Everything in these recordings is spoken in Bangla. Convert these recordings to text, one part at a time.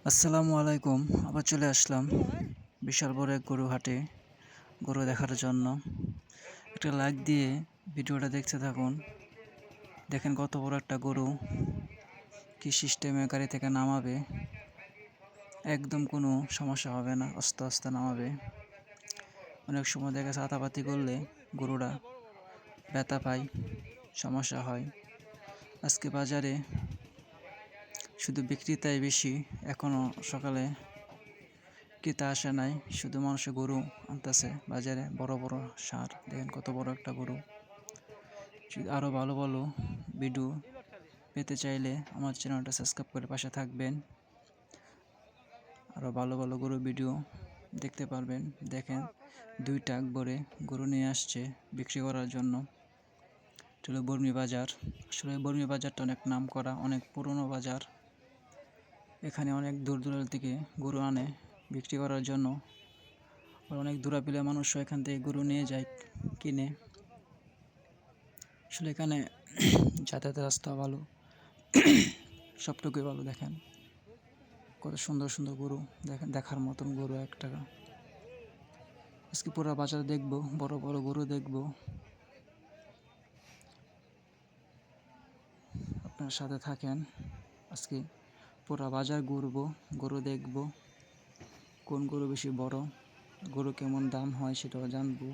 আসসালামু আলাইকুম। আবার চলে আসলাম বিশাল বড় এক গরু হাটে গরু দেখার জন্য। একটা লাইক দিয়ে ভিডিওটা দেখতে থাকুন। দেখেন কত বড় একটা গরু, কি সিস্টেমে গাড়ি থেকে নামাবে, একদম কোনো সমস্যা হবে না, আস্তে আস্তে নামাবে। অনেক সময় দেখা যাচ্ছে আতাপাতি করলে গরুটা ব্যথা পায়, সমস্যা হয়। আজকে বাজারে শুধু বিক্রেতাই বেশি, এখনও সকালে ক্রেতা আসে নাই, শুধু মানুষে গরু আনতেছে বাজারে। বড় বড় ষাঁড়, দেখেন কত বড় একটা গরু। যদি আরও ভালো ভালো ভিডিও পেতে চাইলে আমার চ্যানেলটা সাবস্ক্রাইব করে পাশে থাকবেন। আরও ভালো ভালো গরু ভিডিও দেখতে পারবেন। দেখেন দুইটা একবারে গরু নিয়ে আসছে বিক্রি করার জন্য। এটা হলো বর্মি বাজার। আসলে বর্মি বাজারটা অনেক নাম করা, অনেক পুরনো বাজার। এখানে অনেক দূর দূরান্ত থেকে গরু আনে বিক্রি করার জন্য। অনেক দূরাপিলা মানুষও এখান থেকে গরু নিয়ে যায় কিনে। আসলে এখানে যাতায়াতের রাস্তা ভালো, সবটুকুই ভালো। দেখেন কত সুন্দর সুন্দর গরু, দেখেন দেখার মতন গরু একটা। আজকে পুরো বাজার দেখবো, বড় বড় গরু দেখবো। আপনার সাথে থাকেন। আজকে পুরো বাজার ঘুরবো, গরু দেখবো, কোন গরু বেশি বড়, গরু কেমন দাম হয় সেটাও জানবো,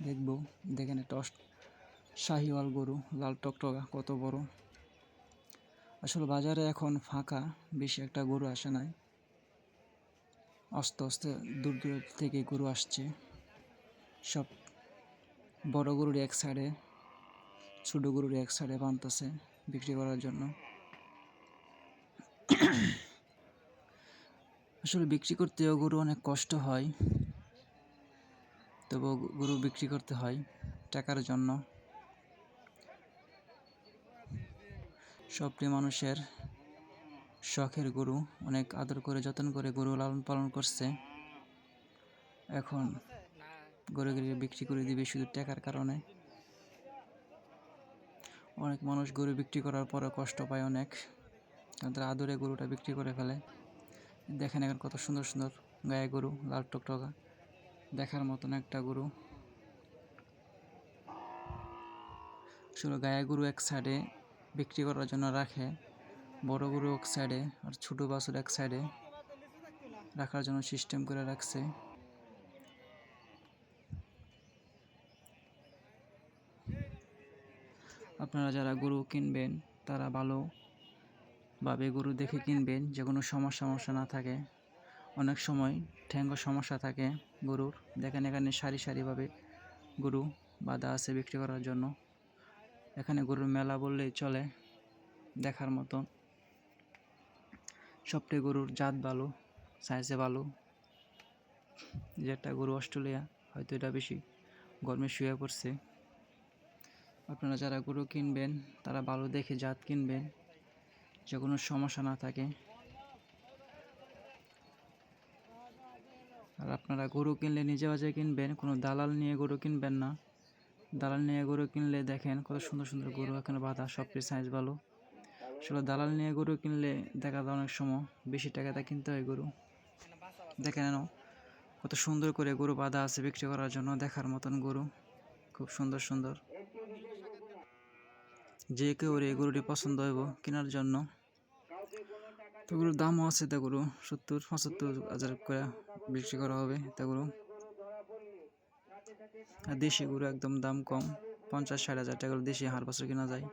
দেখবো। দেখেন একটা শাহিওয়াল গরু, লাল টকটকা, কত বড়। আসলে বাজারে এখন ফাঁকা, বেশি একটা গরু আসে নাই। আস্তে আস্তে দূর দূর থেকে গরু আসছে। সব বড় গরুর এক সাইডে, ছোট গরুর এক সাইডে বাঁধতেছে বিক্রি করার জন্য। আসলে বিক্রি করতেও গরু অনেক কষ্ট হয়, তবু গরু বিক্রি করতে হয় টাকার জন্য। সবটি মানুষের শখের গরু, অনেক আদর করে যত্ন করে গরু লালন পালন করছে। এখন গরুগুলি বিক্রি করে দিবে শুধু টাকার কারণে। অনেক মানুষ গরু বিক্রি করার পরে কষ্ট পায় অনেক, তাদের আদরে গরুটা বিক্রি করে ফেলে। দেখেন এখন কত সুন্দর সুন্দর গায়ে গরু, লাল টকটকা, দেখার মতন একটা গরু। আসলে গায়ে গরু এক সাইডে বিক্রি করার জন্য রাখে, বড় গরু এক সাইডে আর ছোটো বাছুর এক সাইডে রাখার জন্য সিস্টেম করে রাখছে। আপনারা যারা গরু কিনবেন তারা ভালোভাবে গরু দেখে কিনবেন, যে কোনো সমস্যা না থাকে। অনেক সময় ঠ্যাঙ্গ সমস্যা থাকে গরুর। দেখেন এখানে সারি সারিভাবে গরু বাঁধা আছে বিক্রি করার জন্য। এখানে গরুর মেলা বললেই চলে, দেখার মতন। সবটাই গরুর জাত ভালো, সাইজে ভালো। যে একটা গরু অস্ট্রেলিয়া, হয়তো এটা বেশি গরমে শুয়ে পড়ছে। আপনারা যারা গরু কিনবেন তারা ভালো দেখে জাত কিনবেন, যে কোনো সমস্যা না থাকে। আর আপনারা গরু কিনলে নিজে বাজে কিনবেন, কোনো দালাল নিয়ে গরু কিনবেন না। দালাল নিয়ে গরু কিনলে দেখেন কত সুন্দর সুন্দর গরু এখানে বাঁধা, সবটির সাইজ ভালো। আসলে দালাল নিয়ে গরু কিনলে দেখা যায় অনেক সময় বেশি টাকাতে কিনতে হয় গরু। দেখেন কত সুন্দর করে গরু বাঁধা আছে বিক্রি করার জন্য, দেখার মতন গরু, খুব সুন্দর সুন্দর। যে কেউ এই গরুটি পছন্দ হইব কেনার জন্য। তো গরুর দামও আছে, তা গরু 70-75 হাজার করে বিক্রি করা হবে তা গরু। আর দেশি গরু একদম দাম কম, 50-60 হাজার টাকা দেশি হার বছর কেনা যায়।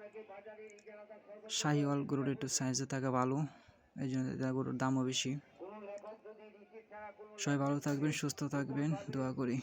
শাহিওয়াল গরুর একটু সাইজে থাকা ভালো, এই জন্য গরুর দামও বেশি। সবাই ভালো থাকবেন, সুস্থ থাকবেন, দোয়া করি।